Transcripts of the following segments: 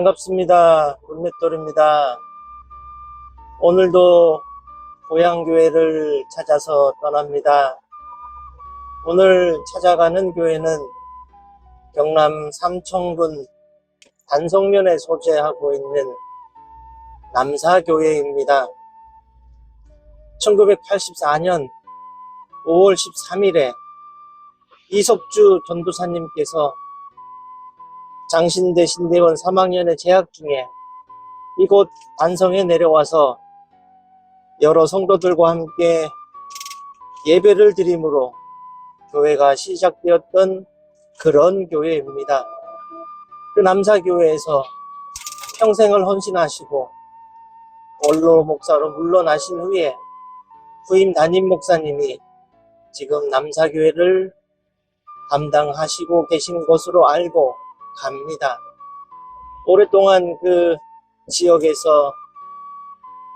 반갑습니다. 꿀맷돌입니다. 오늘도 고향교회를 찾아서 떠납니다. 오늘 찾아가는 교회는 경남 삼청군 단성면에 소재하고 있는 남사교회입니다. 1984년 5월 13일에 이석주 전도사님께서 장신대 신대원 3학년에 재학 중에 이곳 단성에 내려와서 여러 성도들과 함께 예배를 드림으로 교회가 시작되었던 그런 교회입니다. 그 남사교회에서 평생을 헌신하시고 원로 목사로 물러나신 후에 후임 담임 목사님이 지금 남사교회를 담당하시고 계신 것으로 알고 갑니다. 오랫동안 그 지역에서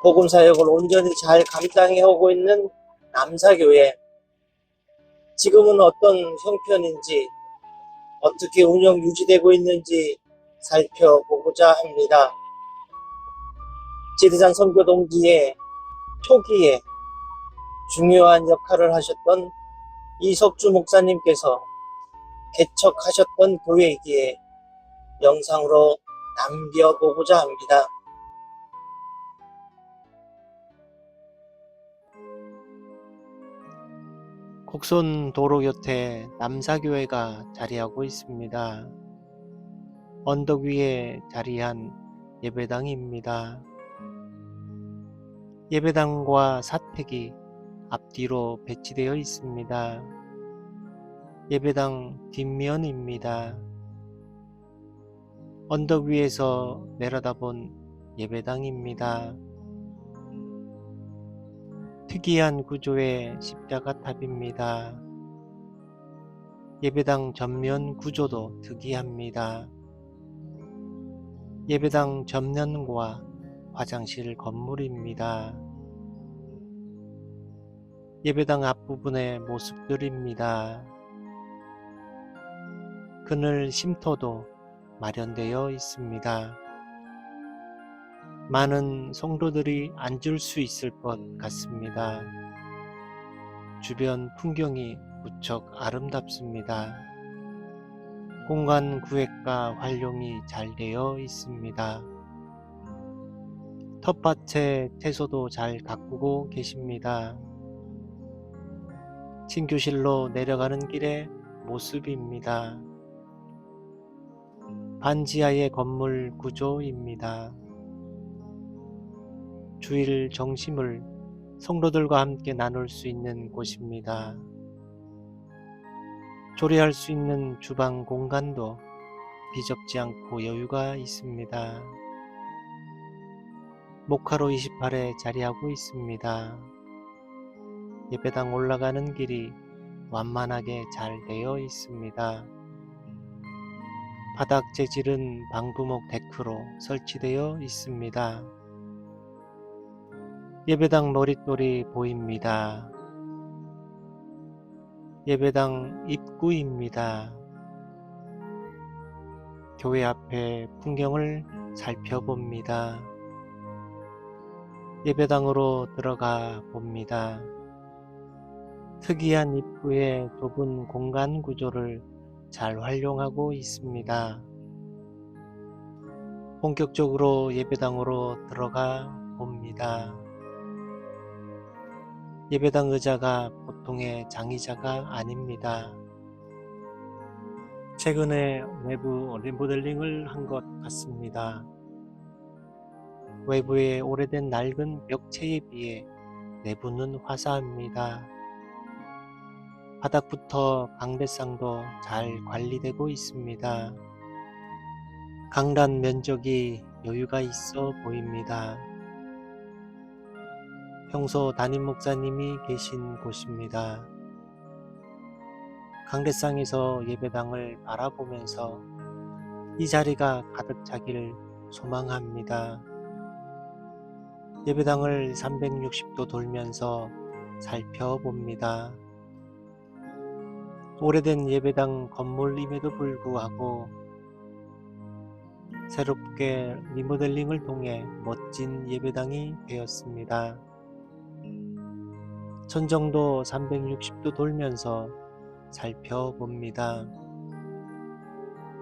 복음사역을 온전히 잘 감당해 오고 있는 남사교회, 지금은 어떤 형편인지 어떻게 운영 유지되고 있는지 살펴보고자 합니다. 지리산 선교동지의 초기에 중요한 역할을 하셨던 이석주 목사님께서 개척하셨던 교회이기에 영상으로 남겨보고자 합니다. 곡선 도로 곁에 남사교회가 자리하고 있습니다. 언덕 위에 자리한 예배당입니다. 예배당과 사택이 앞뒤로 배치되어 있습니다. 예배당 뒷면입니다. 언덕 위에서 내려다본 예배당입니다. 특이한 구조의 십자가탑입니다. 예배당 전면 구조도 특이합니다. 예배당 전면과 화장실 건물입니다. 예배당 앞부분의 모습들입니다. 그늘 쉼터도 마련되어 있습니다. 많은 성도들이 앉을 수 있을 것 같습니다. 주변 풍경이 무척 아름답습니다. 공간 구획과 활용이 잘 되어 있습니다. 텃밭에 채소도 잘 가꾸고 계십니다. 신교실로 내려가는 길의 모습입니다. 반지하의 건물 구조입니다. 주일 정심을 성도들과 함께 나눌 수 있는 곳입니다. 조리할 수 있는 주방 공간도 비좁지 않고 여유가 있습니다. 목화로 28에 자리하고 있습니다. 예배당 올라가는 길이 완만하게 잘 되어 있습니다. 바닥 재질은 방부목 데크로 설치되어 있습니다. 예배당 머릿돌이 보입니다. 예배당 입구입니다. 교회 앞에 풍경을 살펴봅니다. 예배당으로 들어가 봅니다. 특이한 입구의 좁은 공간 구조를 잘 활용하고 있습니다. 본격적으로 예배당으로 들어가 봅니다. 예배당 의자가 보통의 장의자가 아닙니다. 최근에 외부 리모델링을 한 것 같습니다. 외부의 오래된 낡은 벽체에 비해 내부는 화사합니다. 바닥부터 강대상도 잘 관리되고 있습니다. 강단 면적이 여유가 있어 보입니다. 평소 담임 목사님이 계신 곳입니다. 강대상에서 예배당을 바라보면서 이 자리가 가득 차기를 소망합니다. 예배당을 360도 돌면서 살펴봅니다. 오래된 예배당 건물임에도 불구하고 새롭게 리모델링을 통해 멋진 예배당이 되었습니다. 천정도 360도 돌면서 살펴봅니다.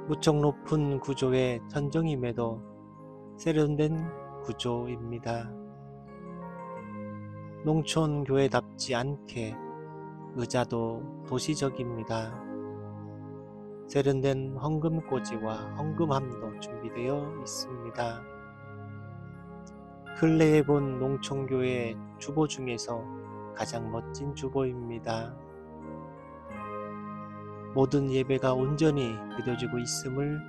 무척 높은 구조의 천정임에도 세련된 구조입니다. 농촌 교회답지 않게 의자도 도시적입니다. 세련된 헌금꽂이와 헌금함도 준비되어 있습니다. 근래에 본 농촌교회 주보 중에서 가장 멋진 주보입니다. 모든 예배가 온전히 드려지고 있음을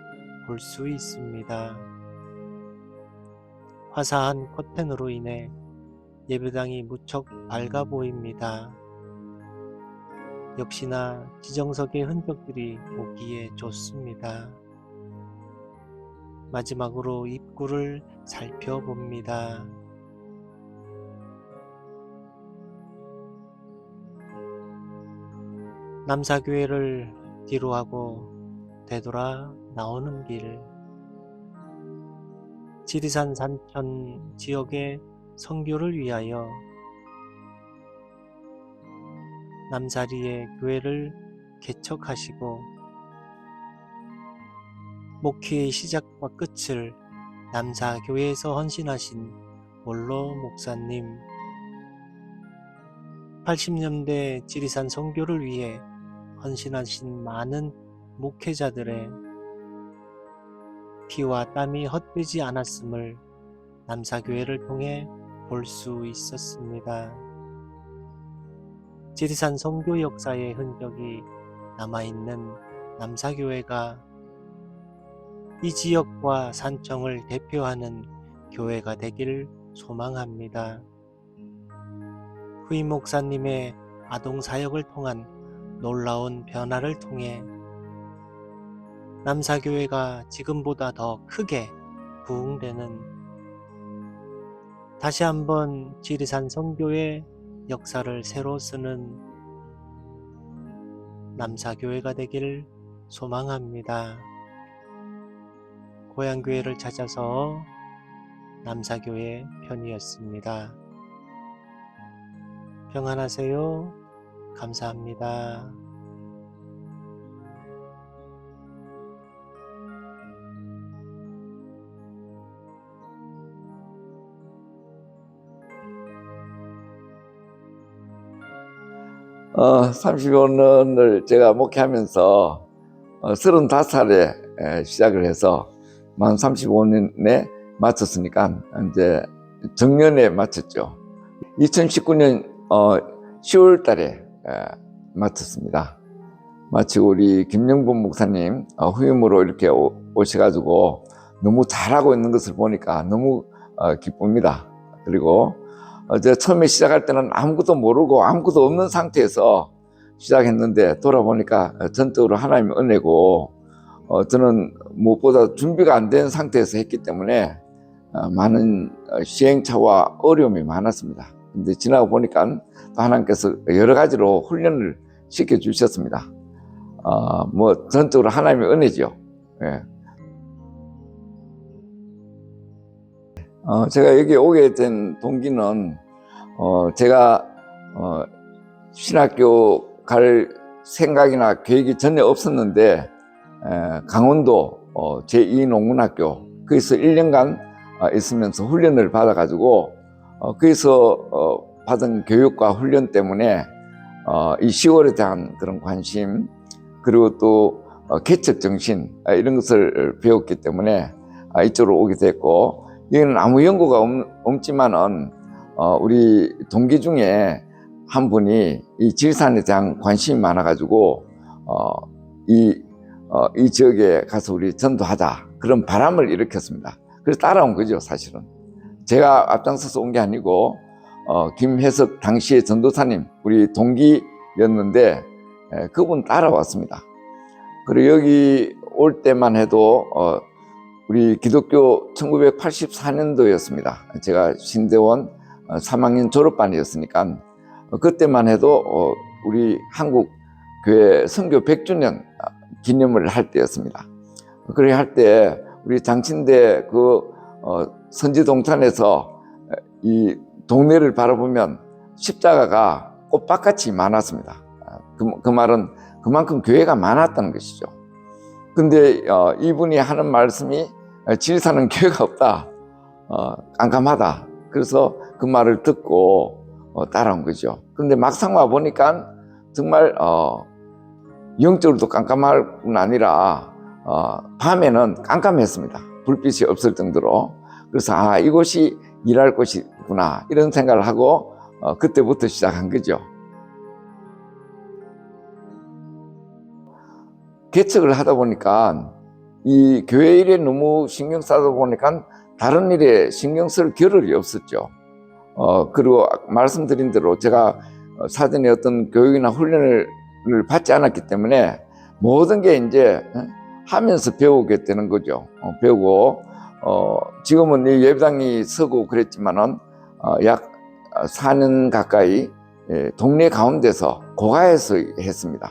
볼 수 있습니다. 화사한 커튼으로 인해 예배당이 무척 밝아 보입니다. 역시나 지정석의 흔적들이 보기에 좋습니다. 마지막으로 입구를 살펴봅니다. 남사교회를 뒤로하고 되돌아 나오는 길, 지리산 산천 지역의 선교를 위하여 남사리의 교회를 개척하시고 목회의 시작과 끝을 남사교회에서 헌신하신 원로 목사님, 80년대 지리산 선교를 위해 헌신하신 많은 목회자들의 피와 땀이 헛되지 않았음을 남사교회를 통해 볼 수 있었습니다. 지리산 선교 역사의 흔적이 남아있는 남사교회가 이 지역과 산청을 대표하는 교회가 되길 소망합니다. 후임 목사님의 아동 사역을 통한 놀라운 변화를 통해 남사교회가 지금보다 더 크게 부흥되는, 다시 한번 지리산 선교의 역사를 새로 쓰는 남사교회가 되길 소망합니다. 고향교회를 찾아서 남사교회 편이었습니다. 평안하세요. 감사합니다. 어, 35년을 제가 목회하면서 35살에 시작을 해서 만 35년에 마쳤으니까 이제 정년에 마쳤죠. 2019년 10월 달에 마쳤습니다. 마치고 우리 김영범 목사님 후임으로 이렇게 오셔가지고 너무 잘하고 있는 것을 보니까 너무 기쁩니다. 그리고 제가 처음에 시작할 때는 아무것도 모르고 아무것도 없는 상태에서 시작했는데 돌아보니까 전적으로 하나님의 은혜고 저는 무엇보다 준비가 안 된 상태에서 했기 때문에 많은 시행착오와 어려움이 많았습니다. 근데 지나고 보니까 또 하나님께서 여러 가지로 훈련을 시켜주셨습니다. 뭐 전적으로 하나님의 은혜죠. 예. 제가 여기 오게 된 동기는 제가 신학교 갈 생각이나 계획이 전혀 없었는데 강원도 제2농문학교 거기서 1년간 있으면서 훈련을 받아가지고 거기서 받은 교육과 훈련 때문에 이 10월에 대한 그런 관심, 그리고 또 개척 정신 이런 것을 배웠기 때문에 이쪽으로 오게 됐고, 여기는 아무 연고가 없지만은 우리 동기 중에 한 분이 이 지리산에 대한 관심이 많아가지고 이 지역에 가서 우리 전도하자 그런 바람을 일으켰습니다. 그래서 따라온 거죠. 사실은 제가 앞장서서 온 게 아니고 김혜석 당시의 전도사님, 우리 동기였는데 그분 따라왔습니다. 그리고 여기 올 때만 해도 우리 기독교 1984년도였습니다. 제가 신대원 3학년 졸업반이었으니까 그때만 해도 우리 한국 교회 선교 100주년 기념을 할 때였습니다. 그렇게 할 때 우리 장친대 선지동탄에서 이 동네를 바라보면 십자가가 꽃밭같이 많았습니다. 그 말은 그만큼 교회가 많았다는 것이죠. 근데 이분이 하는 말씀이 지리산은 교회가 없다, 깜깜하다. 그래서 그 말을 듣고 따라온 거죠. 근데 막상 와 보니까 정말 영적으로도 깜깜할 뿐 아니라 밤에는 깜깜했습니다. 불빛이 없을 정도로. 그래서 이곳이 일할 곳이구나 이런 생각을 하고 그때부터 시작한 거죠. 개척을 하다 보니까 이 교회 일에 너무 신경 쓰다 보니까 다른 일에 신경 쓸 겨를이 없었죠. 그리고 말씀드린 대로 제가 사전에 어떤 교육이나 훈련을 받지 않았기 때문에 모든 게 이제 하면서 배우게 되는 거죠. 배우고 지금은 이 예배당이 서고 그랬지만은 약 4년 가까이 동네 가운데서 고가에서 했습니다.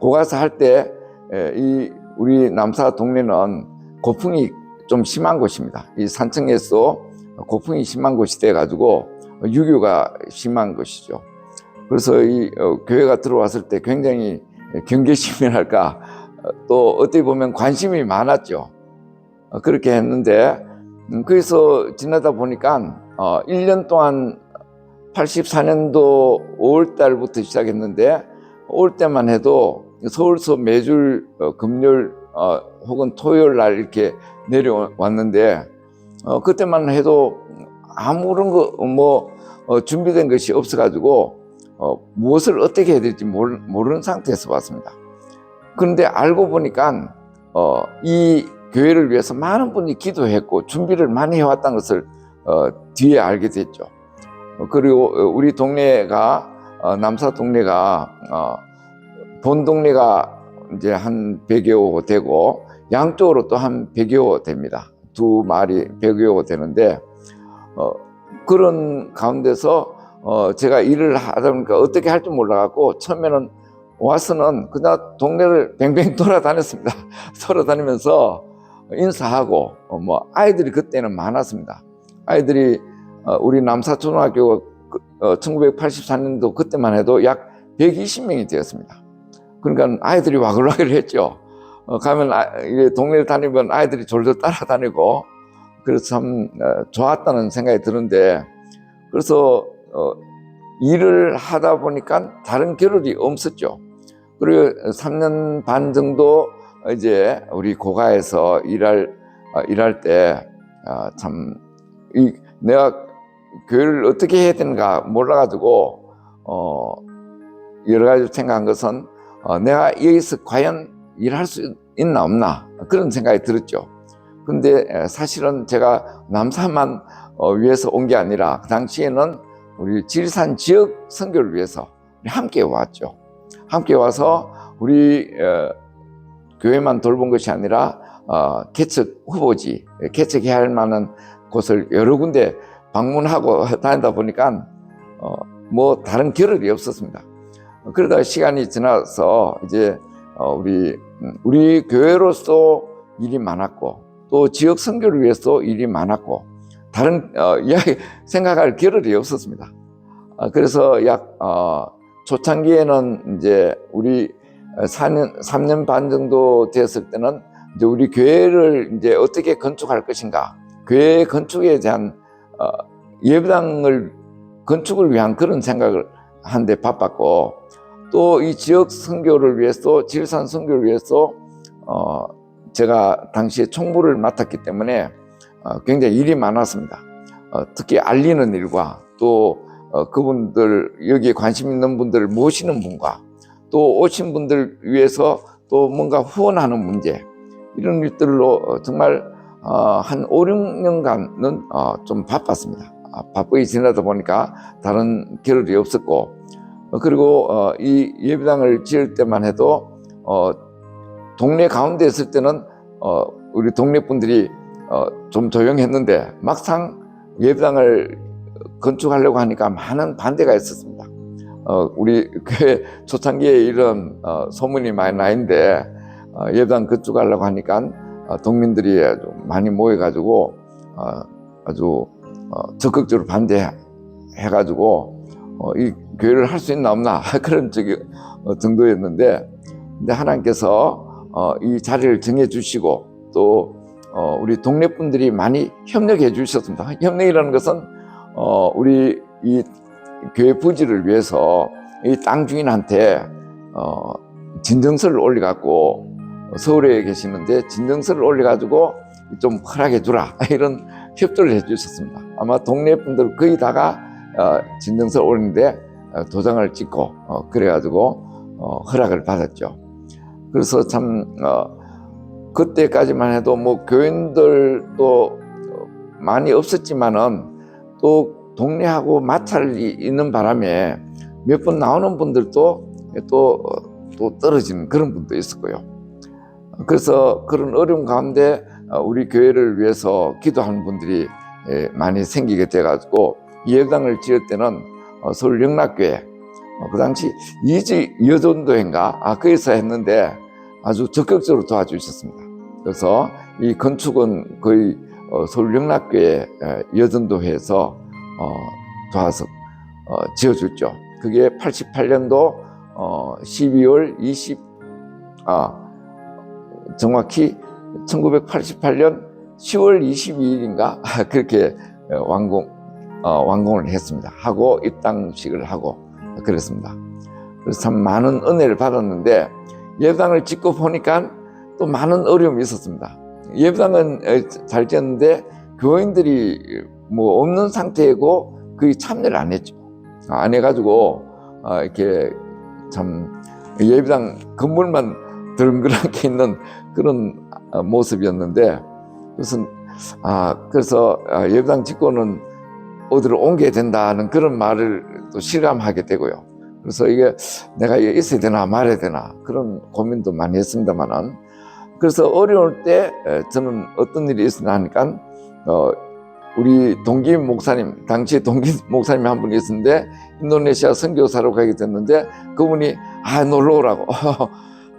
고가에서 할 때 우리 남사 동네는 고풍이 좀 심한 곳입니다. 이 산청에서 고풍이 심한 곳이 돼 가지고 유교가 심한 것이죠. 그래서 이 교회가 들어왔을 때 굉장히 경계심이랄까 또 어떻게 보면 관심이 많았죠. 그렇게 했는데 거기서 지나다 보니까 1년 동안 84년도 5월 달부터 시작했는데 올 때만 해도 서울서 매주 금요일 혹은 토요일 날 이렇게 내려왔는데 그때만 해도 아무런 준비된 것이 없어가지고 무엇을 어떻게 해야 될지 모르는 상태에서 왔습니다. 그런데 알고 보니까 이 교회를 위해서 많은 분이 기도했고 준비를 많이 해왔다는 것을 뒤에 알게 됐죠. 그리고 우리 동네가 남사 동네가 본 동네가 이제 한 100여 호 되고 양쪽으로 또 한 100여 호 됩니다. 두 마을이 100여 호 되는데 그런 가운데서 제가 일을 하다 보니까 어떻게 할 줄 몰라갖고 처음에는 와서는 그냥 동네를 뱅뱅 돌아다녔습니다. 돌아다니면서 인사하고 아이들이 그때는 많았습니다. 아이들이 우리 남사초등학교가 1984년도 그때만 해도 약 120명이 되었습니다. 그러니까 아이들이 와글와글 했죠. 가면 동네를 다니면 아이들이 졸졸 따라다니고 그래서 참 좋았다는 생각이 드는데 그래서 일을 하다 보니까 다른 겨를이 없었죠. 그리고 3년 반 정도 이제 우리 고가에서 일할 때 참 내가 교회를 어떻게 해야 되는가 몰라가지고 여러 가지 생각한 것은 내가 여기서 과연 일할 수 있나 없나 그런 생각이 들었죠. 근데 사실은 제가 남사만 위해서 온 게 아니라 그 당시에는 우리 지리산 지역 선교를 위해서 함께 왔죠. 함께 와서 우리 교회만 돌본 것이 아니라 개척 후보지, 개척해야 할 만한 곳을 여러 군데 방문하고 다니다 보니까 다른 겨를이 없었습니다. 그러다가 시간이 지나서 이제 우리 교회로서 일이 많았고 또 지역 선교를 위해서 일이 많았고 다른 이야기 생각할 겨를이 없었습니다. 그래서 약 초창기에는 이제 우리 3년 반 정도 됐을 때는 이제 우리 교회를 이제 어떻게 건축할 것인가, 교회 건축에 대한 예배당을 건축을 위한 그런 생각을 하는데 바빴고 또 이 지역 선교를 위해서 지리산 선교를 위해서 제가 당시에 총무를 맡았기 때문에 굉장히 일이 많았습니다. 특히 알리는 일과 또 그분들 여기에 관심 있는 분들을 모시는 분과 또 오신 분들 위해서 또 뭔가 후원하는 문제 이런 일들로 정말 한 5, 6년간은 좀 바빴습니다. 바쁘게 지내다 보니까 다른 겨를이 없었고 그리고 이 예배당을 지을 때만 해도 동네 가운데 있을 때는 우리 동네 분들이 좀 조용했는데 막상 예배당을 건축하려고 하니까 많은 반대가 있었습니다. 우리 교회 초창기에 이런 소문이 많이 나 있는데 예배당 건축하려고 하니까 동민들이 아주 많이 모여가지고 아주 적극적으로 반대해가지고 이 교회를 할 수 있나 없나 그런 정도였는데, 근데 하나님께서 이 자리를 정해주시고 또 우리 동네 분들이 많이 협력해 주셨습니다. 협력이라는 것은 우리 이 교회 부지를 위해서 이 땅 주인한테 진정서를 올려갖고, 서울에 계시는데 진정서를 올려가지고 좀 허락해 주라 이런 협조를 해 주셨습니다. 아마 동네 분들 거의 다가 진정서를 올리는데 도장을 찍고 그래가지고 허락을 받았죠. 그래서 참 그때까지만 해도 뭐 교인들도 많이 없었지만은 또 동네하고 마찰이 있는 바람에 몇 번 나오는 분들도 또 떨어지는 그런 분도 있었고요. 그래서 그런 어려운 가운데 우리 교회를 위해서 기도하는 분들이 많이 생기게 돼가지고 이 예배당을 지을 때는 서울 영락교회 그 당시 이지 여전도회인가 거기서 했는데 아주 적극적으로 도와주셨습니다. 그래서 이 건축은 거의 서울 영락교회 여전도회에서 도와서 지어줬죠. 그게 88년도 12월 20 정확히 1988년 10월 22일인가 그렇게 완공을 했습니다. 하고 입당식을 하고 그랬습니다. 그래서 참 많은 은혜를 받았는데, 예배당을 짓고 보니까 또 많은 어려움이 있었습니다. 예배당은 잘 지었는데 교인들이 뭐 없는 상태이고 거의 참여를 안 했죠. 안 해가지고 이렇게 참 예배당 건물만 덜그랗게 있는 그런 모습이었는데, 그래서 예배당 짓고는 어디로 옮겨야 된다는 그런 말을 또 실감하게 되고요. 그래서 이게 내가 있어야 되나 말아야 되나 그런 고민도 많이 했습니다만은, 그래서 어려울 때 저는 어떤 일이 있었나 하니까 우리 동기 목사님, 당시 동기 목사님이 한 분이 있었는데 인도네시아 선교사로 가게 됐는데 그분이 놀러 오라고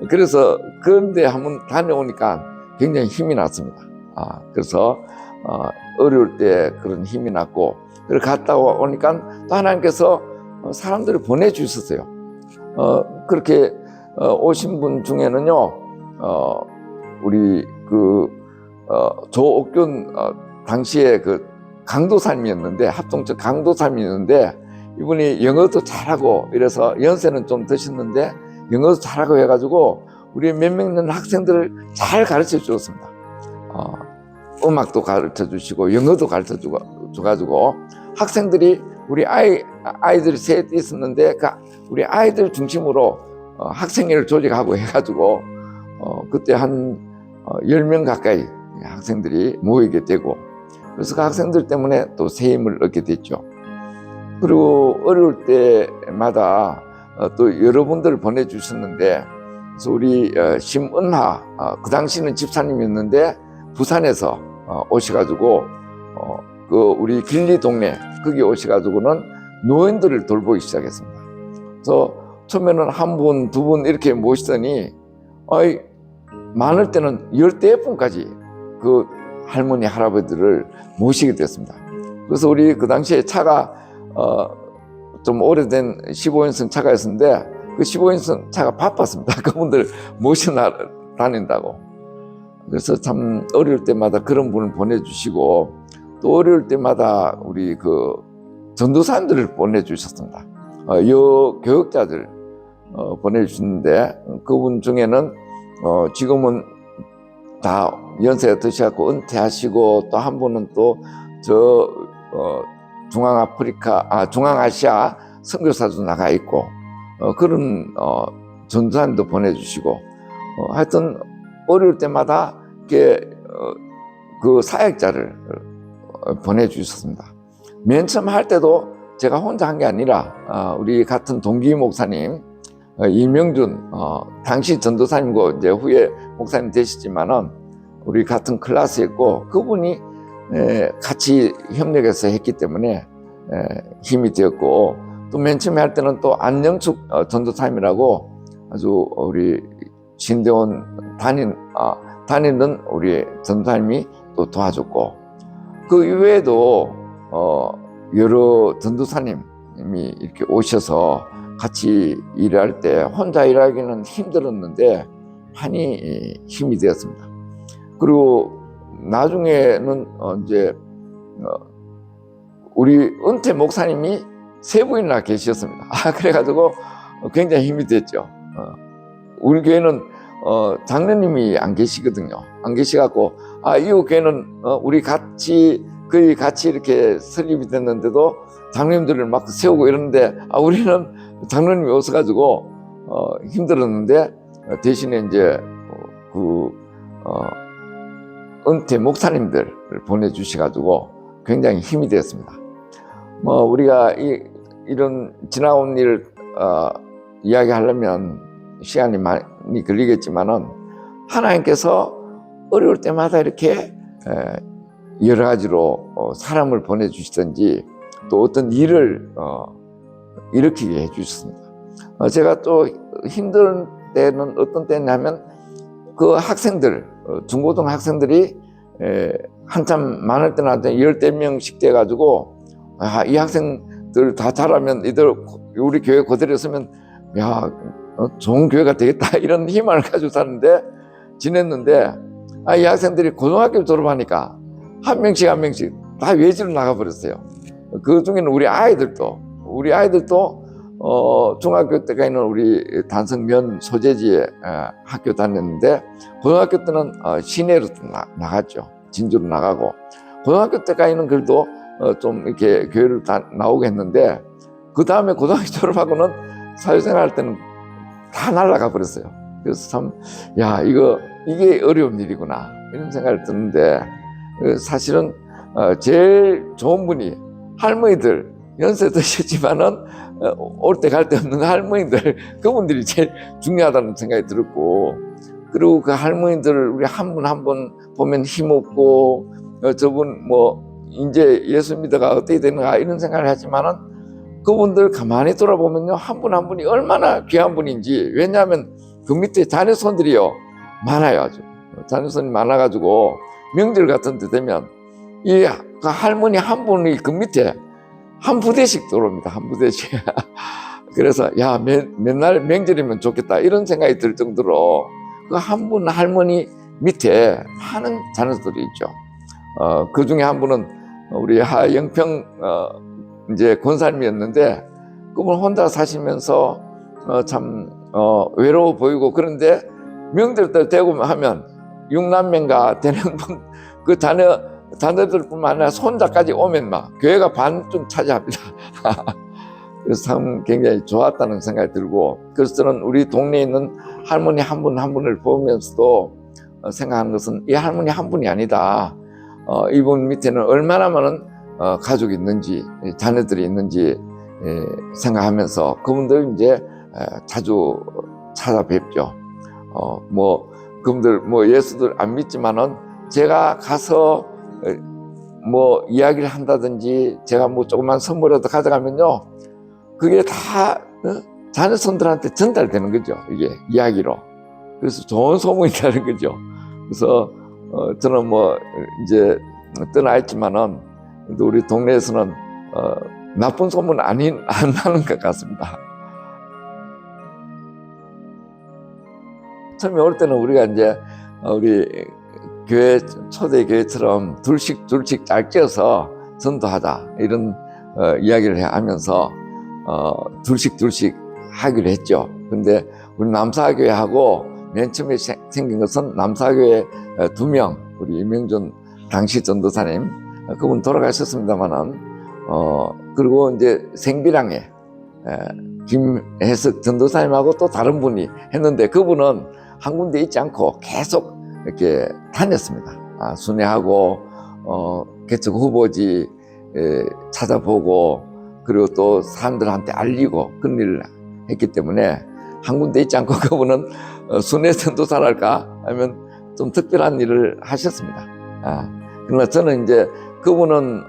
그래서 그런데 한번 다녀오니까 굉장히 힘이 났습니다. 그래서 어려울 때 그런 힘이 났고, 그리고 갔다 오니까 또 하나님께서 사람들을 보내주셨어요. 그렇게 오신 분 중에는요, 우리 조옥균 당시에 강도사님이었는데, 합동적 강도사님이었는데, 이분이 영어도 잘하고 이래서 연세는 좀 드셨는데 영어도 잘하고 해가지고 우리 몇 명 있는 학생들을 잘 가르쳐 주었습니다. 음악도 가르쳐 주시고 영어도 가르쳐 줘가지고 학생들이 우리 아이들이 셋 있었는데 우리 아이들 중심으로 학생회를 조직하고 해가지고 그때 한 10명 가까이 학생들이 모이게 되고, 그래서 그 학생들 때문에 또 새 힘을 얻게 됐죠. 그리고 어려울 때마다 또 여러분들을 보내주셨는데, 그래서 우리 심은하 그 당시는 집사님이었는데 부산에서 오셔가지고 우리 길리 동네 거기 오셔가지고는 노인들을 돌보기 시작했습니다. 그래서 처음에는 한 분, 두 분 이렇게 모시더니 많을 때는 10대분까지 그 할머니, 할아버지들을 모시게 됐습니다. 그래서 우리 그 당시에 차가 좀 오래된 15인승 차가 있었는데 그 15인승 차가 바빴습니다. 그분들 모셔 다닌다고. 그래서 참 어려울 때마다 그런 분을 보내주시고, 또 어려울 때마다 우리 전도사님들을 보내주셨습니다. 교육자들 보내주시는데, 그분 중에는 지금은 다 연세가 드셔갖고 은퇴하시고, 또 한 분은 또 중앙아시아 선교사도 나가 있고, 그런 전도사님도 보내주시고, 하여튼 어려울 때마다 그 사역자를 보내주셨습니다. 맨 처음 할 때도 제가 혼자 한 게 아니라 우리 같은 동기 목사님 이명준 당시 전도사님고 이제 후에 목사님 되시지만은 우리 같은 클래스였고, 그분이 같이 협력해서 했기 때문에 힘이 되었고, 또 맨 처음에 할 때는 또 안영숙 전도사님이라고 아주 우리 신대원 다니는 우리 전도사님이 또 도와줬고, 그 이외에도 여러 전도사님이 이렇게 오셔서 같이 일할 때 혼자 일하기는 힘들었는데 많이 힘이 되었습니다. 그리고 나중에는 이제 우리 은퇴 목사님이 세 분이나 계셨습니다. 그래가지고 굉장히 힘이 됐죠. 우리 교회는 장로님이 안 계시거든요. 안 계시갖고 이 교회는 우리 거의 같이 이렇게 설립이 됐는데도 장로님들을 막 세우고 이러는데 우리는 장로님이 없어가지고 힘들었는데, 대신에 이제 은퇴 목사님들을 보내주셔가지고 굉장히 힘이 되었습니다. 우리가 이런 지나온 일을 이야기하려면 시간이 많이 걸리겠지만은, 하나님께서 어려울 때마다 이렇게 여러 가지로 사람을 보내주시든지 또 어떤 일을 일으키게 해주셨습니다. 제가 또 힘든 때는 어떤 때냐면, 그 학생들, 중고등 학생들이 한참 많을 때는 10명씩 돼가지고 이 학생들 다 잘하면 이들 우리 교회 그대로 있으면 좋은 교회가 되겠다 이런 희망을 가지고 사는데 지냈는데, 이 학생들이 고등학교 졸업하니까 한 명씩 다 외지로 나가버렸어요. 그 중에는 우리 아이들도 중학교 때까지는 우리 단성면 소재지에 학교 다녔는데, 고등학교 때는 시내로 나갔죠. 진주로 나가고, 고등학교 때까지는 그래도 좀 이렇게 교회를 다 나오게 했는데, 그 다음에 고등학교 졸업하고는 사회생활 할 때는 다 날아가 버렸어요. 그래서 참, 이게 어려운 일이구나 이런 생각을 드는데, 사실은 제일 좋은 분이 할머니들, 연세 드셨지만은 올 때 갈 데 없는 할머니들, 그분들이 제일 중요하다는 생각이 들었고, 그리고 그 할머니들 우리 한 분 한 분 보면 힘없고 저분 이제 예수 믿어가 어떻게 되는가 이런 생각을 하지만은, 그분들 가만히 돌아보면요, 한 분 한 분이 얼마나 귀한 분인지. 왜냐하면 그 밑에 자녀손들이요 많아요. 아주 자녀손이 많아가지고 명절 같은 데 되면 그 할머니 한 분이 그 밑에 한 부대씩 들어옵니다. 한 부대씩. 그래서 맨날 명절이면 좋겠다 이런 생각이 들 정도로 그 한 분 할머니 밑에 많은 자녀들이 있죠. 그 중에 한 분은 우리 하영평 이제 권사님이었는데, 그분 혼자 사시면서 참 외로워 보이고, 그런데 명절 때 되고 하면 6남매인가 되는 분, 그 자녀들뿐만 아니라 손자까지 오면 막 교회가 반쯤 차지합니다. 그래서 참 굉장히 좋았다는 생각이 들고, 그래서 저는 우리 동네에 있는 할머니 한 분 한 분을 보면서도 생각하는 것은, 이 할머니 한 분이 아니다, 이분 밑에는 얼마나 많은 가족이 있는지, 자녀들이 있는지 생각하면서 그분들 이제 자주 찾아뵙죠. 그분들 예수들 안 믿지만은 제가 가서 이야기를 한다든지, 제가 조그만 선물이라도 가져가면요, 그게 다 자녀손들한테 전달되는 거죠. 이게 이야기로. 그래서 좋은 소문이 나는 거죠. 그래서 저는 이제 떠나 있지만은 우리 동네에서는 나쁜 소문 안 나는 것 같습니다. 처음에 올 때는 우리가 이제 우리 교회, 초대 교회처럼 둘씩 짝지어서 전도하자 이런 이야기를 하면서 둘씩 하기로 했죠. 근데 우리 남사교회하고 맨 처음에 생긴 것은 남사교회 2명, 우리 이명준 당시 전도사님, 그분 돌아가셨습니다만은, 그리고 이제 생비랑에 김혜석 전도사님하고 또 다른 분이 했는데, 그분은 한 군데 있지 않고 계속 이렇게 다녔습니다. 순회하고 개척 후보지 찾아보고, 그리고 또 사람들한테 알리고 그런 일을 했기 때문에 한 군데 있지 않고 그분은 순회 전도사랄까 하면 좀 특별한 일을 하셨습니다. 그러나 저는 이제 그분은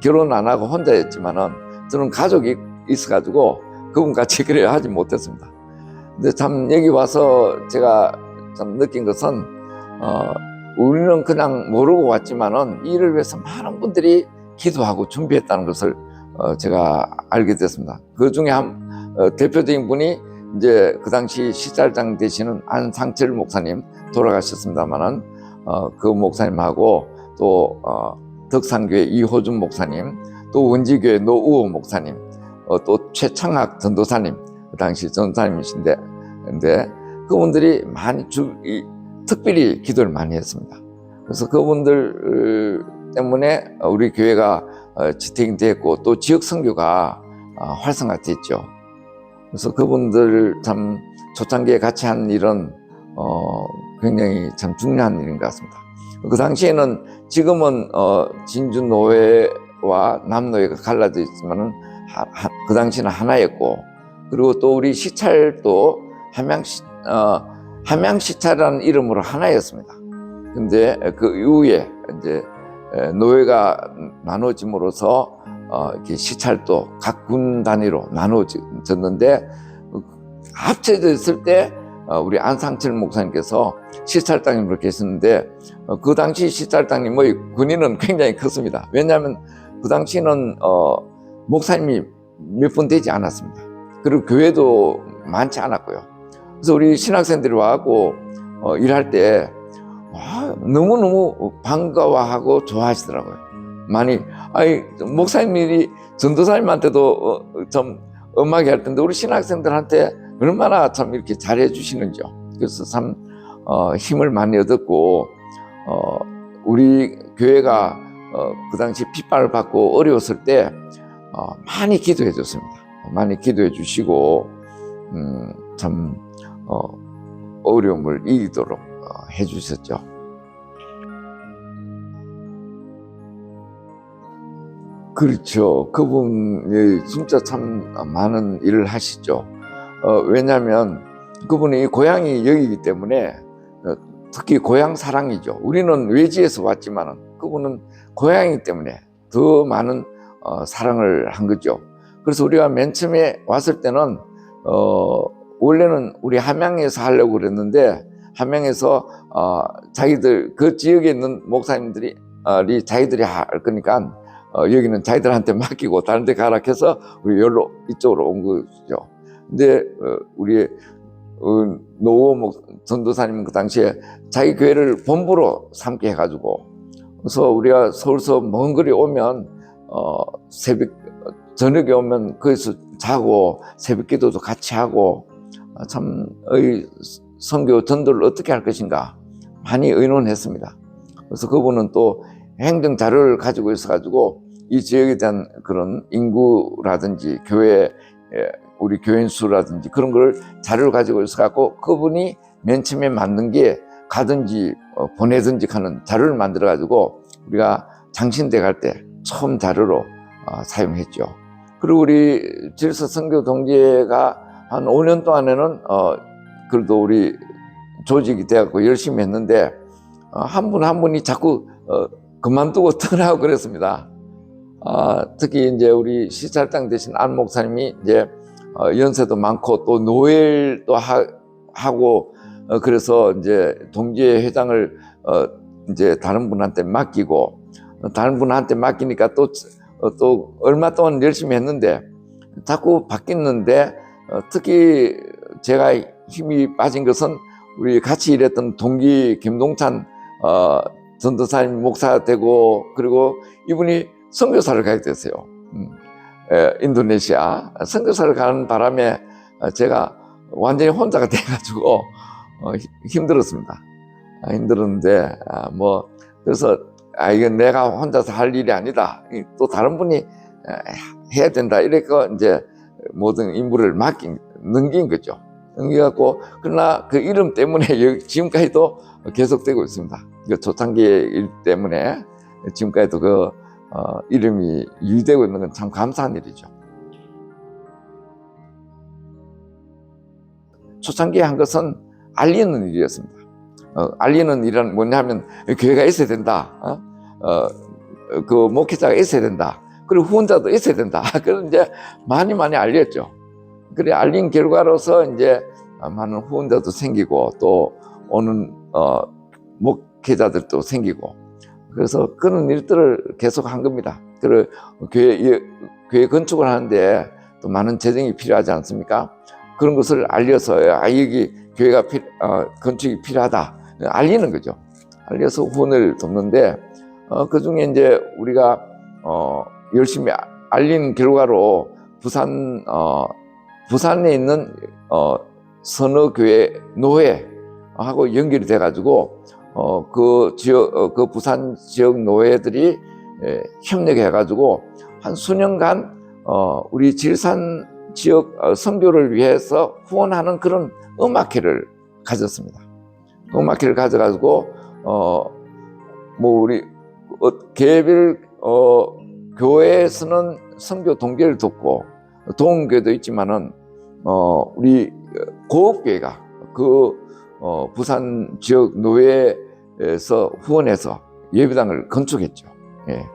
결혼 안 하고 혼자였지만은, 저는 가족이 있어가지고 그분같이 그래 하지 못했습니다. 근데 참 여기 와서 제가 참 느낀 것은, 우리는 그냥 모르고 왔지만은 이를 위해서 많은 분들이 기도하고 준비했다는 것을 제가 알게 됐습니다. 그 중에 한 대표적인 분이 이제 그 당시 시찰장 되시는 안상철 목사님 돌아가셨습니다만은 그 목사님하고 또 덕산교회 이호준 목사님, 또 원지교회 노우호 목사님, 또 최창학 전도사님, 그 당시 전도사님이신데, 근데 그분들이 많이 특별히 기도를 많이 했습니다. 그래서 그분들 때문에 우리 교회가 지탱됐고 또 지역 선교가 활성화됐죠. 그래서 그분들 참 초창기에 같이 한 일은 굉장히 참 중요한 일인 것 같습니다. 그 당시에는 지금은 진주 노회와 남노회가 갈라져 있지만은 그 당시는 하나였고, 그리고 또 우리 시찰도 함양시찰이라는 이름으로 하나였습니다. 근데 그 이후에 이제 노회가 나눠짐으로써 이렇게 시찰도 각 군 단위로 나눠졌는데, 합쳐졌을 때 우리 안상철 목사님께서 시찰장님으로 계셨는데, 그 당시 시찰장님의 군인은 굉장히 컸습니다. 왜냐하면 그 당시는 목사님이 몇 분 되지 않았습니다. 그리고 교회도 많지 않았고요. 그래서 우리 신학생들이 와갖고 일할 때 너무너무 반가워하고 좋아하시더라고요. 많이, 목사님이 전도사님한테도 좀 엄하게 할 텐데 우리 신학생들한테 얼마나 참 이렇게 잘해 주시는지요. 그래서 참 힘을 많이 얻었고, 우리 교회가 그 당시 핍박을 받고 어려웠을 때 많이 기도해 줬습니다. 많이 기도해 주시고 참 어려움을 이기도록 해 주셨죠. 그렇죠. 그분이 진짜 참 많은 일을 하시죠. 왜냐하면 그분이 고향이 여기이기 때문에 특히 고향 사랑이죠. 우리는 외지에서 왔지만 그분은 고향이기 때문에 더 많은 사랑을 한 거죠. 그래서 우리가 맨 처음에 왔을 때는 원래는 우리 함양에서 하려고 그랬는데, 함양에서 자기들 그 지역에 있는 목사님들이 자기들이 할 거니까 여기는 자기들한테 맡기고 다른 데 가라 해서 우리 여기로 이쪽으로 온 거죠. 근데 우리 노호 전도사님은 그 당시에 자기 교회를 본부로 삼게 해가지고, 그래서 우리가 서울서 먼 거리 오면 저녁에 오면 거기서 자고 새벽 기도도 같이 하고, 참 선교 전도를 어떻게 할 것인가 많이 의논했습니다. 그래서 그분은 또 행정 자료를 가지고 있어가지고 이 지역에 대한 그런 인구라든지 교회 우리 교인 수라든지 그런 걸 자료를 가지고 있어갖고 그분이 맨 처음에 만든 게 가든지 보내든지 하는 자료를 만들어가지고 우리가 장신대 갈 때 처음 자료로 사용했죠. 그리고 우리 질서 선교 동지회가 한 5년 동안에는 그래도 우리 조직이 되었고 열심히 했는데 한 분 한 분이 자꾸 그만두고 떠나고 그랬습니다. 특히 이제 우리 시찰장 되신 안 목사님이 이제 연세도 많고 또 노엘도 하고 그래서 이제 동지회 회장을 이제 다른 분한테 맡기고, 다른 분한테 맡기니까 또 얼마 동안 열심히 했는데 자꾸 바뀌었는데, 특히 제가 힘이 빠진 것은 우리 같이 일했던 동기 김동찬 전도사님 목사 되고, 그리고 이분이 선교사를 가게 됐어요. 인도네시아 선교사를 가는 바람에 제가 완전히 혼자가 돼가지고 힘들었습니다. 힘들었는데 그래서 이건 내가 혼자서 할 일이 아니다. 또 다른 분이 해야 된다. 이렇게 이제 모든 임무를 넘긴 거죠. 넘겨갖고, 그러나 그 이름 때문에 지금까지도 계속되고 있습니다. 그 초창기의 일 때문에 지금까지도 그 이름이 유지되고 있는 건 참 감사한 일이죠. 초창기에 한 것은 알리는 일이었습니다. 알리는 일은 뭐냐면 교회가 있어야 된다. 그 목회자가 있어야 된다. 그리고 후원자도 있어야 된다. 그래서 이제 많이 알렸죠. 그래 알린 결과로서 이제 많은 후원자도 생기고 또 오는 목회자들도 생기고, 그래서 그런 일들을 계속 한 겁니다. 그리고 교회 건축을 하는데 또 많은 재정이 필요하지 않습니까? 그런 것을 알려서 여기 교회가 건축이 필요하다 알리는 거죠. 알려서 후원을 돕는데 그 중에 이제 우리가 열심히 알린 결과로 부산에 있는 서너 교회 노회하고 연결이 돼가지고 그 부산 지역 노회들이 협력해가지고 한 수년간 우리 질산 지역 선교를 위해서 후원하는 그런 음악회를 가졌습니다. 음악회를 가져가지고 우리 개별 교회에서는 선교 동계를 돕고 동교도 있지만은 우리 고읍교회가 부산 지역 노회에서 후원해서 예배당을 건축했죠. 예.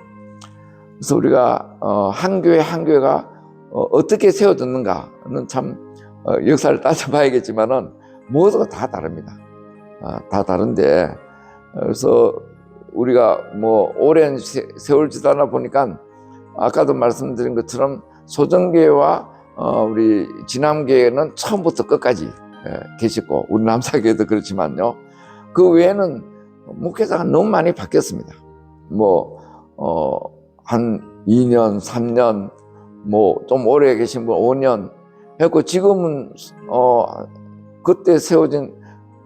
그래서 우리가 한 교회 한 교회가 어떻게 세워졌는가는 참 역사를 따져봐야겠지만은 모두가 다 다릅니다. 다 다른데 그래서 우리가 오랜 세월 지나다 보니까 아까도 말씀드린 것처럼 소정교회와 우리 진암교회는 처음부터 끝까지 계시고 우리 남사교회도 그렇지만요. 그 외에는 목회자가 너무 많이 바뀌었습니다. 한 2년, 3년, 좀 오래 계신 분 5년 했고 지금은 그때 세워진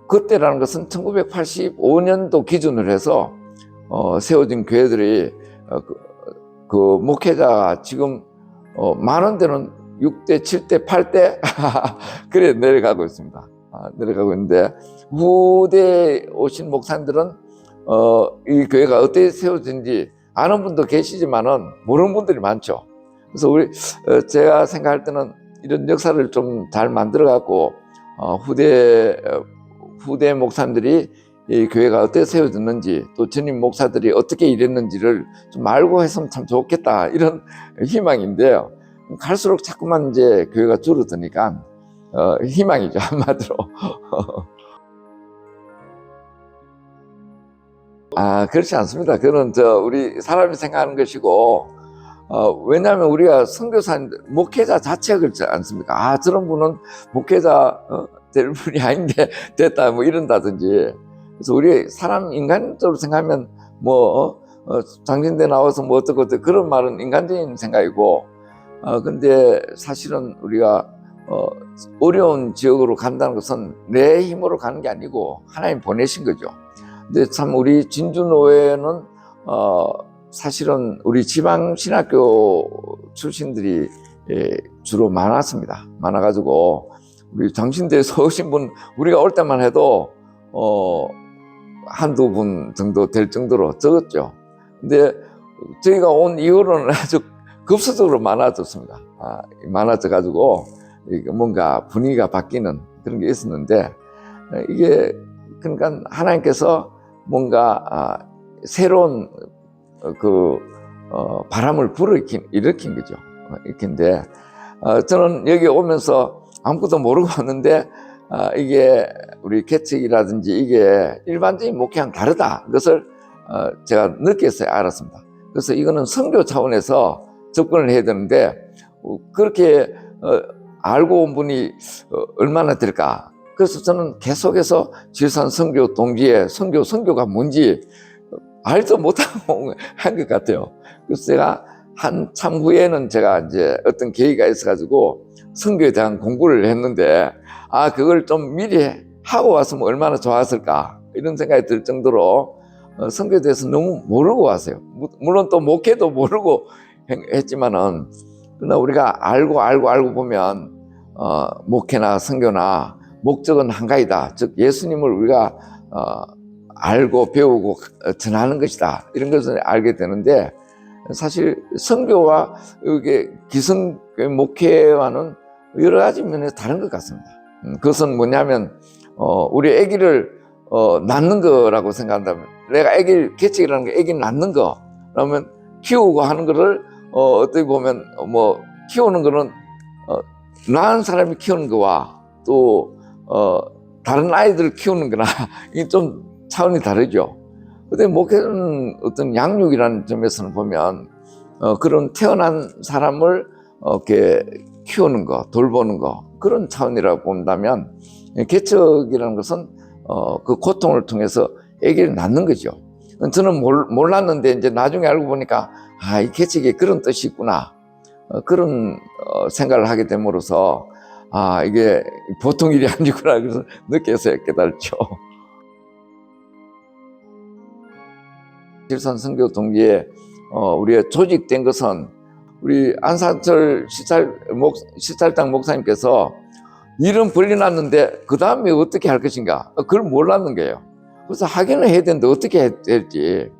그때라는 것은 1985년도 기준으로 해서 세워진 교회들이 그 목회자가 지금 많은 데는 6대, 7대, 8대 그래 내려가고 있습니다. 내려가고 있는데 후대에 오신 목사님들은 이 교회가 어떻게 세워진지 아는 분도 계시지만은 모르는 분들이 많죠. 그래서 제가 생각할 때는 이런 역사를 좀 잘 만들어 갖고 후대 목사님들이 이 교회가 어떻게 세워졌는지 또 전임 목사들이 어떻게 일했는지를 좀 알고 했으면 참 좋겠다 이런 희망인데요. 갈수록 자꾸만 이제 교회가 줄어드니까 희망이죠 한마디로. 그렇지 않습니다. 그건 우리 사람이 생각하는 것이고 왜냐하면 우리가 선교사님들 목회자 자체가 그렇지 않습니까? 저런 분은 목회자 될 분이 아닌데 됐다 이런다든지. 그래서 우리 사람 인간적으로 생각하면 장진대 나와서 어떻고 그런 말은 인간적인 생각이고 근데 사실은 우리가 어려운 지역으로 간다는 것은 내 힘으로 가는 게 아니고 하나님 보내신 거죠. 근데 참 우리 진주노회는 사실은 우리 지방신학교 출신들이 주로 많았습니다. 많아가지고 우리 장신대에서 오신 분 우리가 올 때만 해도 한두 분 정도 될 정도로 적었죠. 근데 저희가 온 이후로는 아주 급수적으로 많아졌습니다. 많아져가지고 뭔가 분위기가 바뀌는 그런 게 있었는데 이게 그러니까 하나님께서 뭔가 새로운 바람을 일으킨 거죠. 이렇게인데 저는 여기 오면서 아무것도 모르고 왔는데 이게 우리 개척이라든지 이게 일반적인 목회랑 다르다 그것을 제가 늦게서야 알았습니다. 그래서 이거는 선교 차원에서 접근을 해야 되는데 그렇게 알고 온 분이 얼마나 될까. 그래서 저는 계속해서 질산 선교 동기에 선교가 뭔지 알도 못하고 한 것 같아요. 그래서 제가 한참 후에는 제가 이제 어떤 계기가 있어가지고 선교에 대한 공부를 했는데 그걸 좀 미리 하고 왔으면 얼마나 좋았을까 이런 생각이 들 정도로 선교에 대해서 너무 모르고 왔어요. 물론 또 목회도 모르고 했지만은 그러나 우리가 알고 보면 목회나 선교나 목적은 한가지다. 즉 예수님을 우리가 알고 배우고 전하는 것이다. 이런 것을 알게 되는데 사실 선교와 이게 기성교회 목회와는 여러 가지 면에서 다른 것 같습니다. 그것은 뭐냐면 우리 아기를 낳는 거라고 생각한다면 내가 아기를 개척이라는 게 아기 낳는 거 그러면 키우고 하는 거를 어떻게 보면 키우는 거는 낳은 사람이 키우는 거와 또 다른 아이들을 키우는 거나 이게 좀 차원이 다르죠. 근데 목회는 어떤 양육이라는 점에서는 보면 그런 태어난 사람을 이렇게 키우는 거, 돌보는 거, 그런 차원이라고 본다면, 개척이라는 것은 그 고통을 통해서 아기를 낳는 거죠. 저는 몰랐는데 이제 나중에 알고 보니까 이 개척에 그런 뜻이 있구나, 그런 생각을 하게 됨으로써 이게 보통 일이 아니구나, 그래서 늦게서 깨달죠. 실선 선교 동기에 우리가 조직된 것은 우리 안산철 시찰당 목사님께서 일은 벌려놨는데 그 다음에 어떻게 할 것인가, 그걸 몰랐는 거예요. 그래서 하기는 해야 되는데 어떻게 해야 될지.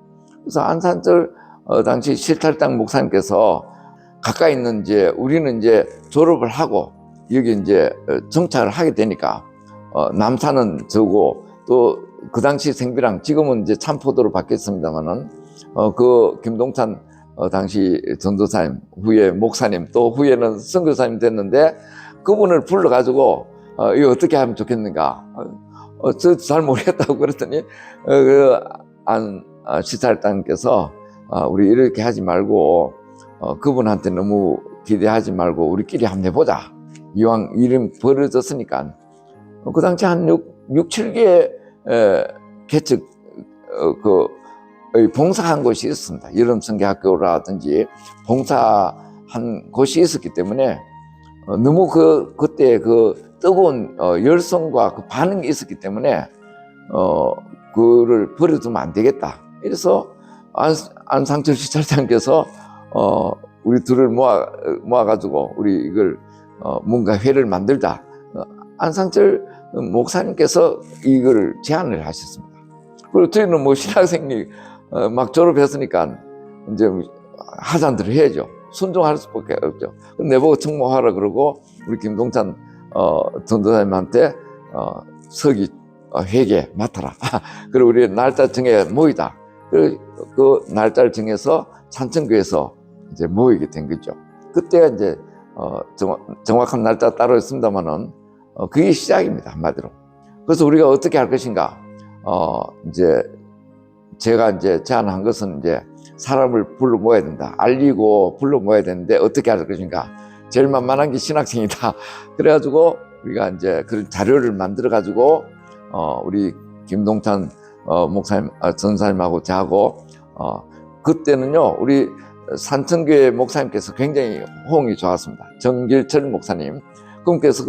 그래서 안산철 당시 시찰당 목사님께서 가까이 있는 이제 우리는 이제 졸업을 하고 여기 이제 정착을 하게 되니까 남산은 저고 또 그 당시 생비랑 지금은 이제 참포도로 바뀌었습니다만은 그 김동찬 당시 전도사님, 후에 목사님, 또 후에는 선교사님 됐는데, 그분을 불러가지고 이거 어떻게 하면 좋겠는가, 저 잘 모르겠다고 그랬더니 시찰당께서 우리 이렇게 하지 말고 그분한테 너무 기대하지 말고 우리끼리 한번 해보자, 이왕 이름 벌어졌으니까. 그 당시 한 6, 7개 개척 봉사한 곳이 있었습니다. 여름성교학교라든지 봉사한 곳이 있었기 때문에 너무 그때 그 뜨거운 열성과 그 반응이 있었기 때문에 그를 버려두면 안 되겠다. 이래서 안상철 시찰장께서 우리 둘을 모아가지고 우리 이걸 뭔가 회를 만들자. 안상철 목사님께서 이걸 제안을 하셨습니다. 그리고 저희는 뭐 신학생이 막 졸업했으니까 이제 하자는 대로 해야죠. 순종할 수밖에 없죠. 내보고 청모하라 그러고 우리 김동찬 전도사님한테 서기 회계 맡아라. 그리고 우리 날짜 정해 모이다. 그 날짜를 정해서 산청교에서 이제 모이게 된 거죠. 그때가 이제 정확한 날짜 따로 있습니다만은 그게 시작입니다, 한마디로. 그래서 우리가 어떻게 할 것인가? 이제 제가 이제 제안한 것은 이제 사람을 불러 모아야 된다. 알리고 불러 모아야 되는데 어떻게 할 것인가? 제일 만만한 게 신학생이다. 그래가지고 우리가 이제 그런 자료를 만들어가지고 우리 김동찬 목사님, 전사님하고 저하고 그때는요 우리 산천교회 목사님께서 굉장히 호응이 좋았습니다. 정길철 목사님. 그분께서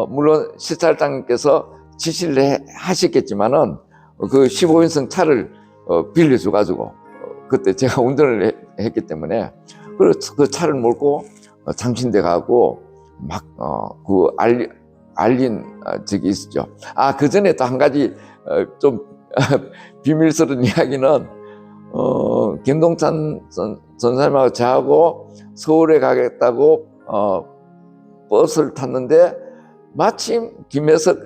물론 시찰장님께서 지시를 하셨겠지만은 그 15인승 차를 빌려줘가지고 그때 제가 운전을 했기 때문에 그 차를 몰고 장신대 가고 막 그 알린 적이 있었죠. 그 전에 또 한 가지 좀 비밀스러운 이야기는 김동찬 전사님하고 저하고 서울에 가겠다고 버스를 탔는데 마침 김혜석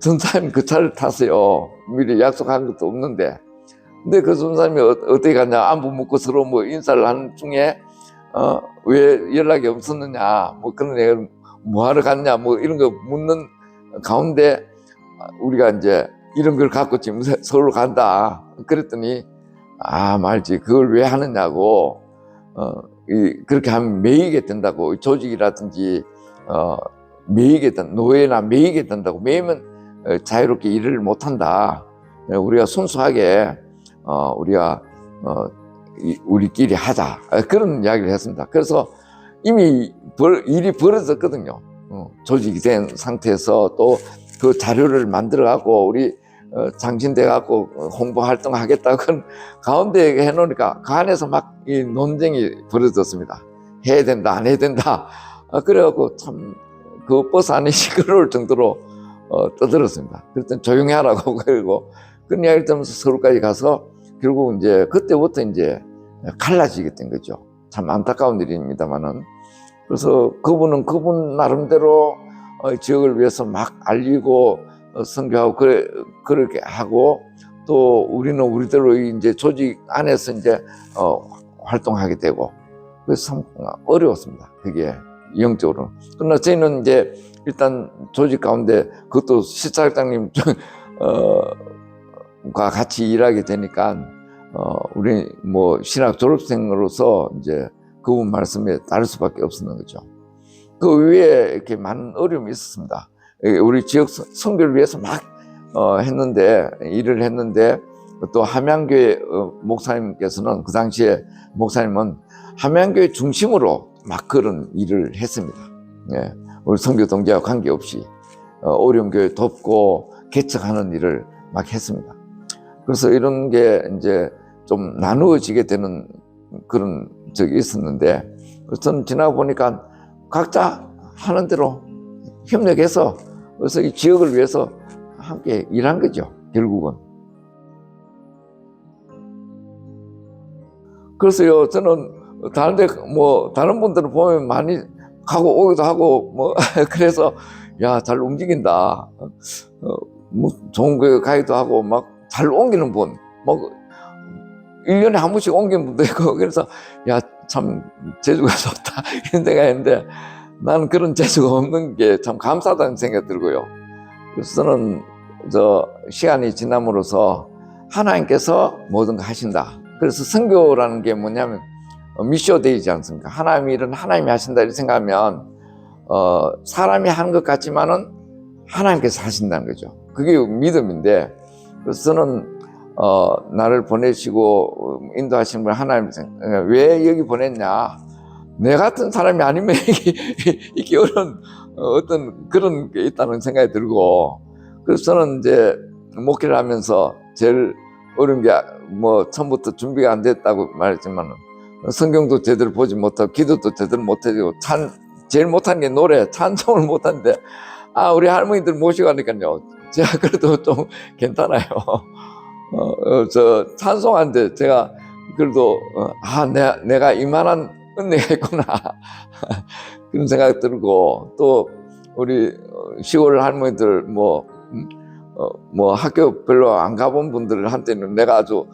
전사님 그 차를 탔어요. 미리 약속한 것도 없는데. 근데 그 전사님이 어떻게 갔냐, 안부 묻고 서로 뭐 인사를 하는 중에 왜 연락이 없었느냐, 뭐 그런 애가 뭐 하러 갔냐, 뭐 이런 거 묻는 가운데 우리가 이제 이런 걸 갖고 지금 서울 간다. 그랬더니 말지 그걸 왜 하느냐고, 그렇게 하면 매이게 된다고, 조직이라든지 매이게 된 노예나 매이게 된다고, 매이면 자유롭게 일을 못한다. 우리가 순수하게 우리가 우리끼리 하자, 그런 이야기를 했습니다. 그래서 이미 일이 벌어졌거든요. 조직이 된 상태에서 또 그 자료를 만들어갖고 우리 장신돼갖고 홍보 활동하겠다고 가운데 해놓으니까 그 안에서 막 이 논쟁이 벌어졌습니다. 해야 된다, 안 해야 된다. 그래갖고 참 그 버스 안에 시끄러울 정도로 떠들었습니다. 그랬더니 조용히 하라고. 그리고 그런 이야기를 들으면서 서울까지 가서 결국 이제 그때부터 이제 갈라지게 된 거죠. 참 안타까운 일입니다만은. 그래서 그분은 그분 나름대로 지역을 위해서 막 알리고 선교하고 그렇게 하고, 또 우리는 우리대로 이제 조직 안에서 이제 활동하게 되고, 그래서 참 어려웠습니다. 그게 영적으로. 그러나 저희는 이제 일단 조직 가운데 그것도 시찰장님 같이 일하게 되니까 우리 뭐 신학 졸업생으로서 이제 그분 말씀에 따를 수밖에 없었는 거죠. 그 위에 이렇게 많은 어려움이 있었습니다. 우리 지역 선교를 위해서 막 일을 했는데 또 함양교회 목사님께서는 그 당시에 목사님은 함양교회 중심으로 막 그런 일을 했습니다. 예, 우리 선교 동지와 관계없이 어려운 교회 돕고 개척하는 일을 막 했습니다. 그래서 이런 게 이제 좀 나누어지게 되는 그런 적이 있었는데, 저는 지나고 보니까 각자 하는 대로 협력해서 그래서 이 지역을 위해서 함께 일한 거죠, 결국은. 그래서요, 저는 다른데 뭐 다른 분들은 보면 많이 가고 오기도 하고 뭐 그래서 야, 잘 움직인다. 뭐 좋은 거에 가기도 하고 막 잘 옮기는 분, 뭐 1년에 한 번씩 옮기는 분도 있고, 그래서 야, 참 재주가 좋다 이런 생각이 했는데, 나는 그런 재주가 없는 게 참 감사하다는 생각이 들고요. 그래서 저는 시간이 지남으로써 하나님께서 모든 거 하신다. 그래서 선교라는 게 뭐냐면 미쇼데이지 않습니까? 하나님의 일은 하나님이 하신다 이렇게 생각하면 사람이 하는 것 같지만은 하나님께서 하신다는 거죠. 그게 믿음인데, 그래서 저는 나를 보내시고 인도하시는 분 하나님, 왜 여기 보냈냐? 내 같은 사람이 아니면 이게 어려운 어떤 그런 게 있다는 생각이 들고, 그래서 저는 이제 목회를 하면서 제일 어려운 게 뭐 처음부터 준비가 안 됐다고 말했지만 성경도 제대로 보지 못하고 기도도 제대로 못해지고 제일 못한 게 노래, 찬송을 못하는데 우리 할머니들 모시고 하니까요, 제가 그래도 좀 괜찮아요. 저 찬송하는데 제가 그래도 내가 이만한 은혜가 있구나 그런 생각이 들고, 또 우리 시골 할머니들 뭐 학교 별로 안 가본 분들한테는 내가 아주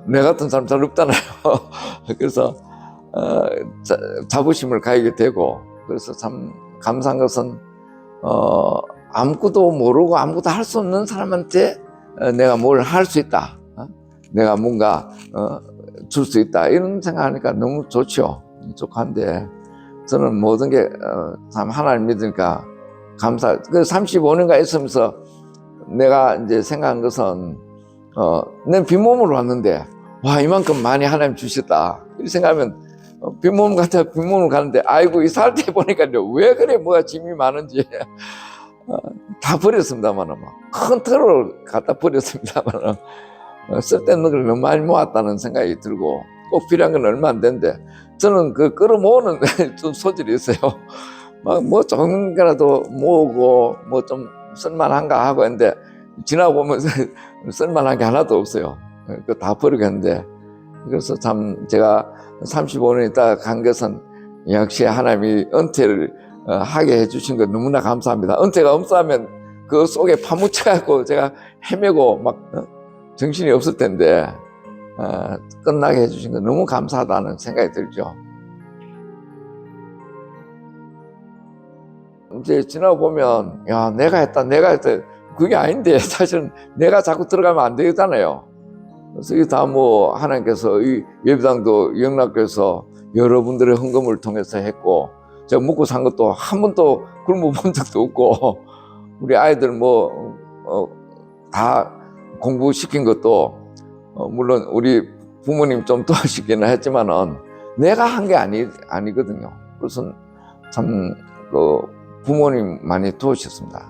내 같은 사람 잘 없잖아요. 그래서 자부심을 가지게 되고, 그래서 참 감사한 것은 아무것도 모르고 아무것도 할 수 없는 사람한테 내가 뭘 할 수 있다, 내가 뭔가 줄 수 있다 이런 생각하니까 너무 좋죠. 좋고 한데, 저는 모든 게 참 하나님 믿으니까 감사. 그 35년간 있으면서 내가 이제 생각한 것은 난 빈몸으로 왔는데 와, 이만큼 많이 하나님 주셨다 이렇게 생각하면 빈몸 같아 빈몸으로 가는데, 아이고 이 살 때 보니까요, 왜 그래 뭐가 짐이 많은지 다 버렸습니다만, 큰 틀을 갖다 버렸습니다만 쓸데없는 걸 너무 많이 모았다는 생각이 들고, 꼭 필요한 건 얼마 안 되는데 저는 그 끌어모으는 좀 소질이 있어요. 막 뭐 좋은 거라도 모으고 뭐 좀 쓸만한가 하고 했는데 지나고 보면 쓸만한 게 하나도 없어요. 그거 다 버리겠는데, 그래서 참 제가 35년 있다가 간 것은 역시 하나님이 은퇴를 하게 해주신 거 너무나 감사합니다. 은퇴가 없으면 그 속에 파묻혀갖고 제가 헤매고 막 정신이 없을 텐데 끝나게 해주신 거 너무 감사하다는 생각이 들죠. 이제 지나고 보면 야, 내가 했다 그게 아닌데, 사실은 내가 자꾸 들어가면 안 되잖아요. 그래서 이게 다 뭐 하나님께서 이 예배당도 영락교에서 여러분들의 헌금을 통해서 했고, 제가 먹고 산 것도 한 번도 굶어 본 적도 없고, 우리 아이들 다 공부시킨 것도 물론 우리 부모님 좀 도와주기는 했지만은 내가 한 게 아니거든요. 그래서 참 부모님 많이 도우셨습니다.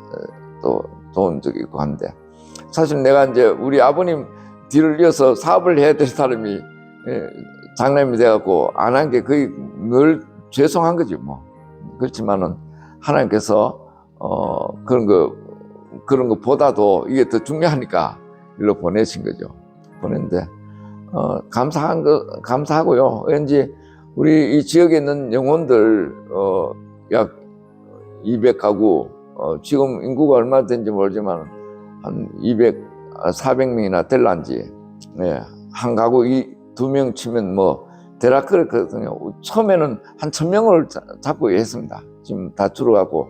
또 도운 적이 있고 한데, 사실 내가 이제 우리 아버님 뒤를 이어서 사업을 해야 될 사람이 장남이 돼갖고 안 한 게 거의 늘 죄송한 거지 뭐. 그렇지만은 하나님께서 그런 거보다도 이게 더 중요하니까 일로 보내신 거죠. 보냈는데 감사하고요. 왠지 우리 이 지역에 있는 영혼들 약 200가구, 지금 인구가 얼마 된지 모르지만 한 400명이나 될란지, 한 가구 2명 치면 뭐 대략 그렇거든요. 처음에는 한 1000명을 잡고 했습니다. 지금 다 줄어가고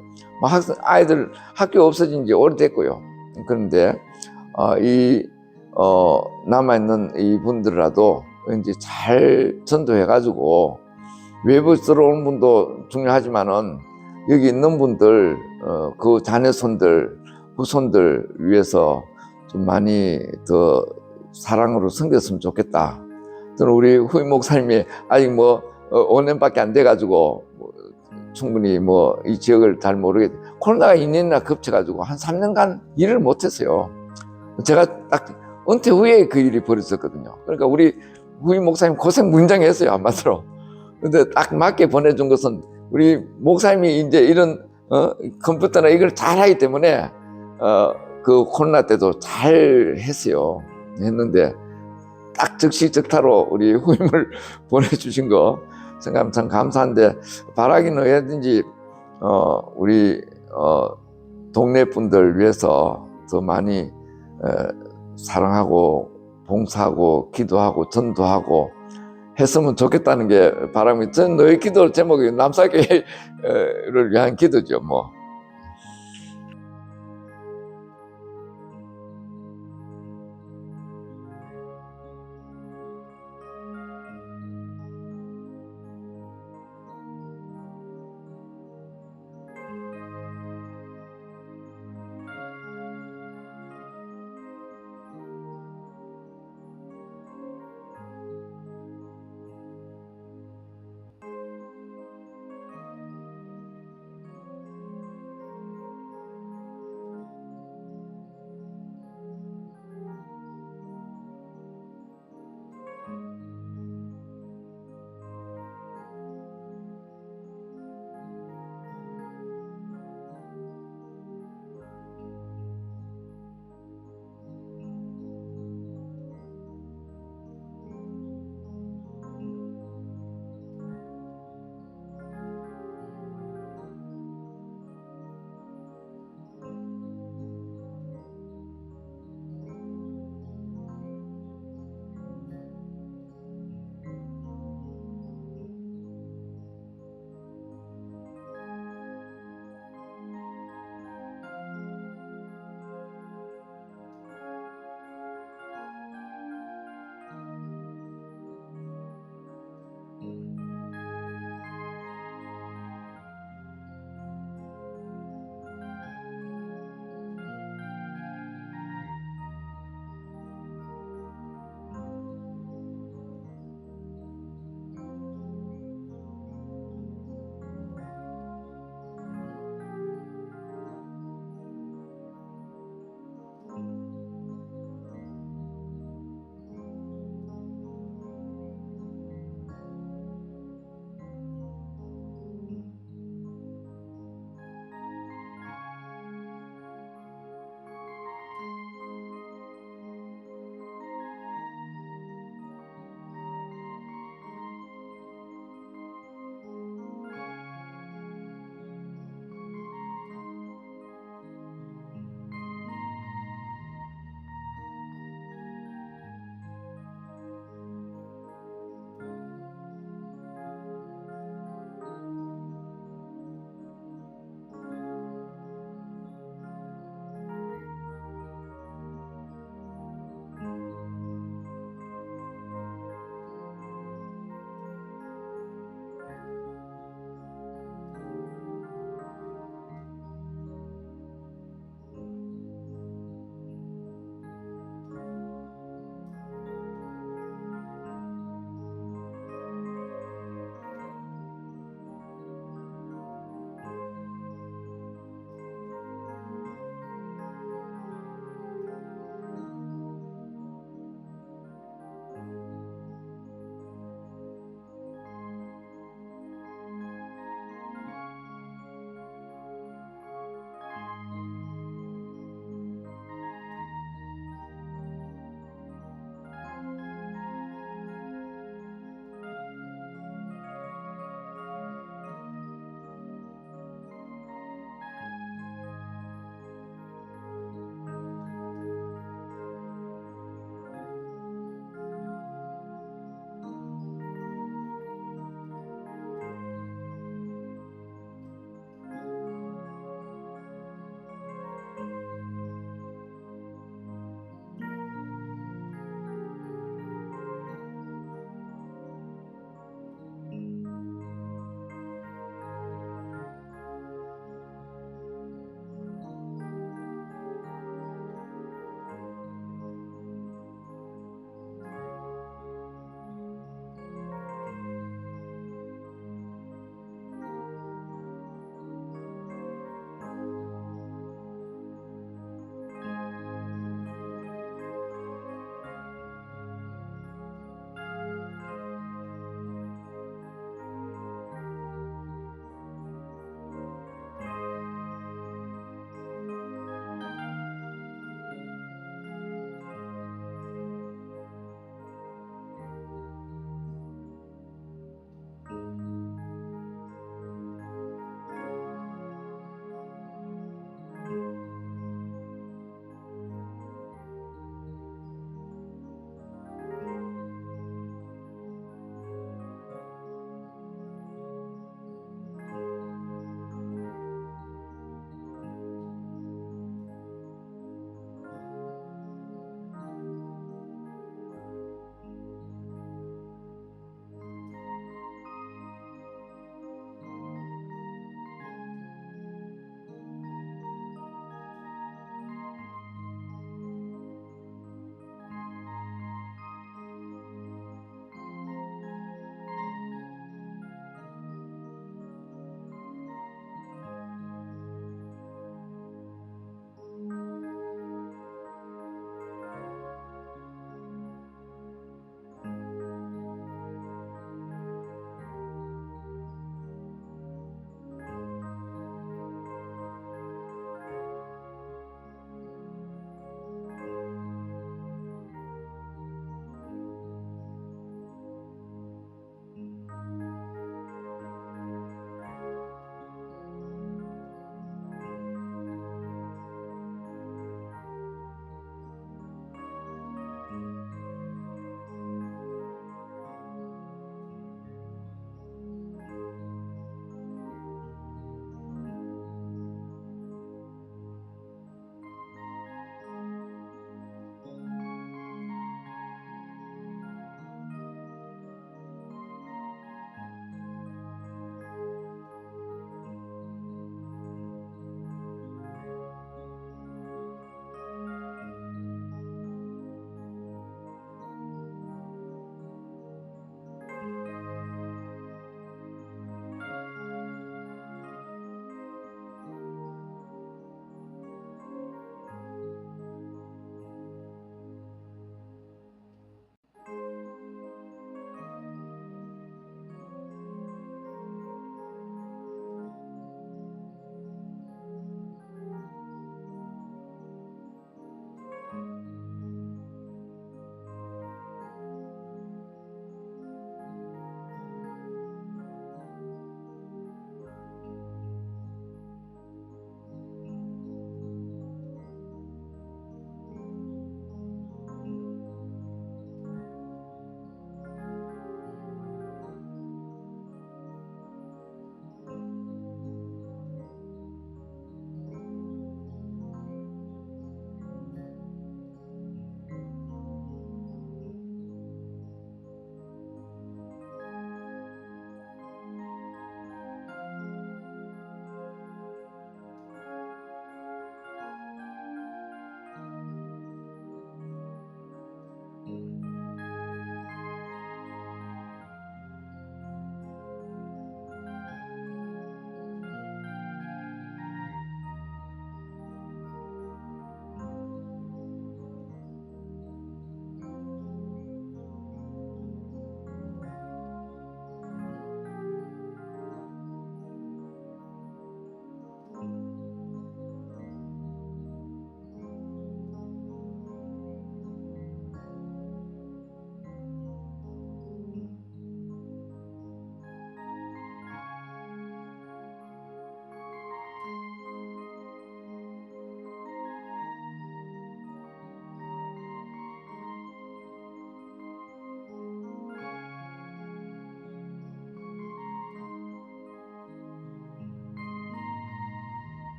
아이들 학교 없어진 지 오래됐고요. 그런데 이 남아있는 이분들이라도 이제 잘 전도해가지고 외부 들어오는 분도 중요하지만은 여기 있는 분들, 그 자녀손들, 후손들 위해서 좀 많이 더 사랑으로 섬겼으면 좋겠다. 저는 우리 후임 목사님이 아직 5년밖에 안 돼가지고 충분히 이 지역을 잘 모르겠. 코로나가 2년이나 겹쳐가지고 한 3년간 일을 못했어요. 제가 딱 은퇴 후에 그 일이 벌어졌거든요. 그러니까 우리 후임 목사님 고생 무진장했어요, 한마디로. 근데 딱 맞게 보내준 것은 우리 목사님이 이제 이런 컴퓨터나 이걸 잘 하기 때문에 그 코로나 때도 잘 했어요. 했는데 딱 적시적타로 우리 후임을 보내주신 거 생각하면 참 감사한데, 바라기는 어디든지 우리 동네 분들 위해서 더 많이 사랑하고 봉사하고 기도하고 전도하고 했으면 좋겠다는 게 바람이. 전 너의 기도 제목이 남사교회를 위한 기도죠.